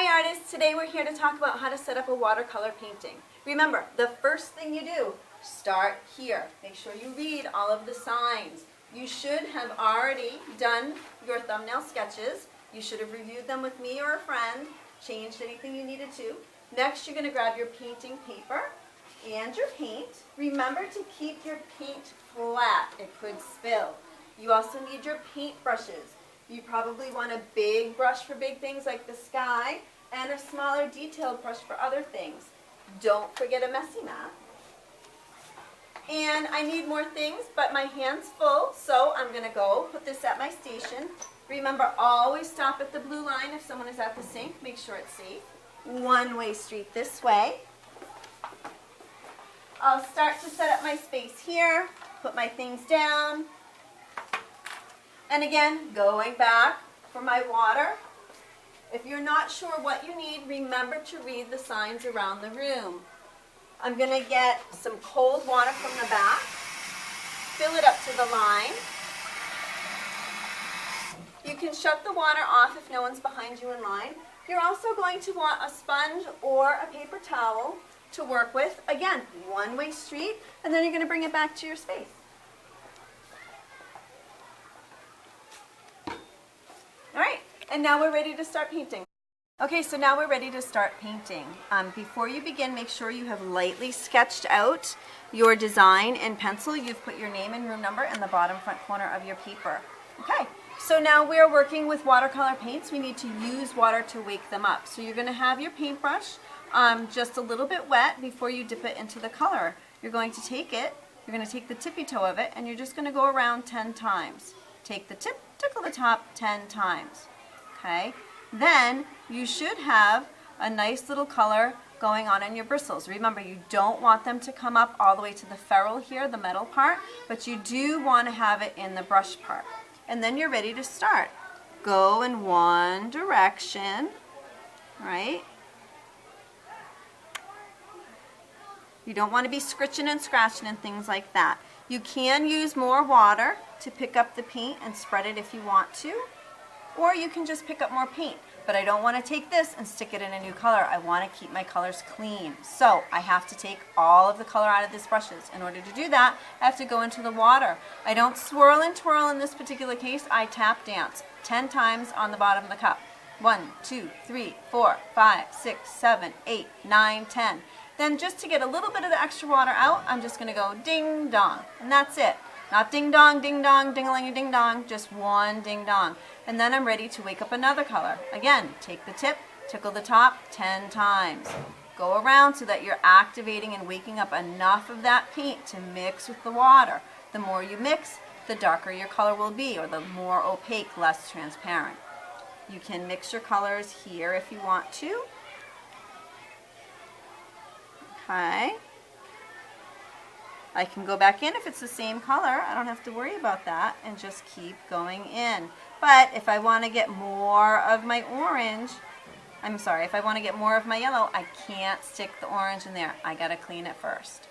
Hi artists, today we're here to talk about how to set up a watercolor painting. Remember, the first thing you do, start here. Make sure you read all of the signs. You should have already done your thumbnail sketches. You should have reviewed them with me or a friend, changed anything you needed to. Next, you're going to grab your painting paper and your paint. Remember to keep your paint flat. It could spill. You also need your paint brushes. You probably want a big brush for big things like the sky and a smaller detailed brush for other things. Don't forget a messy mat. And I need more things, but my hand's full, so I'm going to go put this at my station. Remember, always stop at the blue line if someone is at the sink. Make sure it's safe. One-way street this way. I'll start to set up my space here, put my things down. And again, going back for my water. If you're not sure what you need, remember to read the signs around the room. I'm going to get some cold water from the back, fill it up to the line. You can shut the water off if no one's behind you in line. You're also going to want a sponge or a paper towel to work with. Again, one-way street, and then you're going to bring it back to your space. All right, and now we're ready to start painting. Okay, so now we're ready to start painting. Before you begin, make sure you have lightly sketched out your design in pencil. You've put your name and room number in the bottom front corner of your paper. Okay, so now we're working with watercolor paints. We need to use water to wake them up. So you're going to have your paintbrush just a little bit wet before you dip it into the color. You're going to take it, you're going to take the tippy toe of it, and you're just going to go around 10 times. Take the tip, tickle the top 10 times. Okay, then you should have a nice little color going on in your bristles. Remember, you don't want them to come up all the way to the ferrule here, the metal part, but you do want to have it in the brush part. And then you're ready to start. Go in one direction, right? You don't want to be scritching and scratching and things like that. You can use more water to pick up the paint and spread it if you want to, or you can just pick up more paint. But I don't want to take this and stick it in a new color. I want to keep my colors clean. So I have to take all of the color out of these brushes. In order to do that, I have to go into the water. I don't swirl and twirl in this particular case. I tap dance 10 times on the bottom of the cup. 1, 2, 3, 4, 5, 6, 7, 8, 9, 10. Then just to get a little bit of the extra water out, I'm just going to go ding dong. And that's it. Not ding dong, ding-a-ling, ding dong, just one ding dong. And then I'm ready to wake up another color. Again, take the tip, tickle the top 10 times. Go around so that you're activating and waking up enough of that paint to mix with the water. The more you mix, the darker your color will be, or the more opaque, less transparent. You can mix your colors here if you want to. Okay. I can go back in if it's the same color. I don't have to worry about that, and just keep going in. But if I want to get more of my orange, if I want to get more of my yellow, I can't stick the orange in there. I got to clean it first.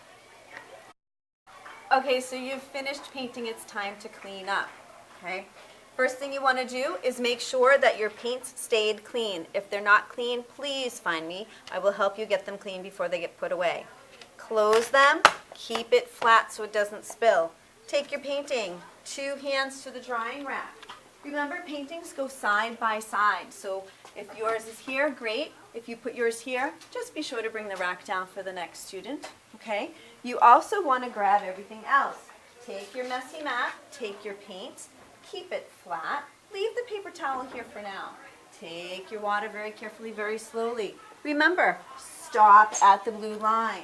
Okay, so you've finished painting. It's time to clean up. Okay. First thing you want to do is make sure that your paints stayed clean. If they're not clean, please find me. I will help you get them clean before they get put away. Close them, keep it flat so it doesn't spill. Take your painting, 2 hands to the drying rack. Remember, paintings go side by side, so if yours is here, great. If you put yours here, just be sure to bring the rack down for the next student, okay? You also want to grab everything else. Take your messy mat, take your paint, keep it flat, leave the paper towel here for now. Take your water very carefully, very slowly. Remember, stop at the blue line.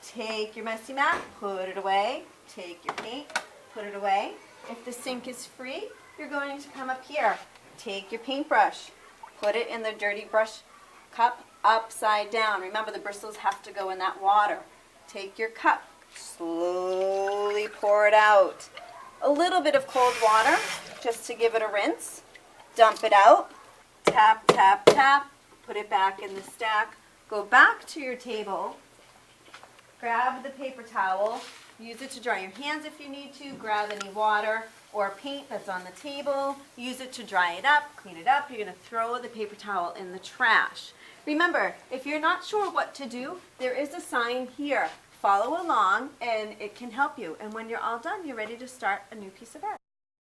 Take your messy mat, put it away. Take your paint, put it away. If the sink is free, you're going to come up here. Take your paintbrush, put it in the dirty brush cup upside down. Remember, the bristles have to go in that water. Take your cup, slowly pour it out. A little bit of cold water just to give it a rinse. Dump it out. Tap, tap, tap. Put it back in the stack. Go back to your table. Grab the paper towel. Use it to dry your hands if you need to. Grab any water. or paint that's on the table, use it to dry it up, clean it up. You're going to throw the paper towel in the trash. Remember, if you're not sure what to do, there is a sign here. Follow along and it can help you. And when you're all done, you're ready to start a new piece of art.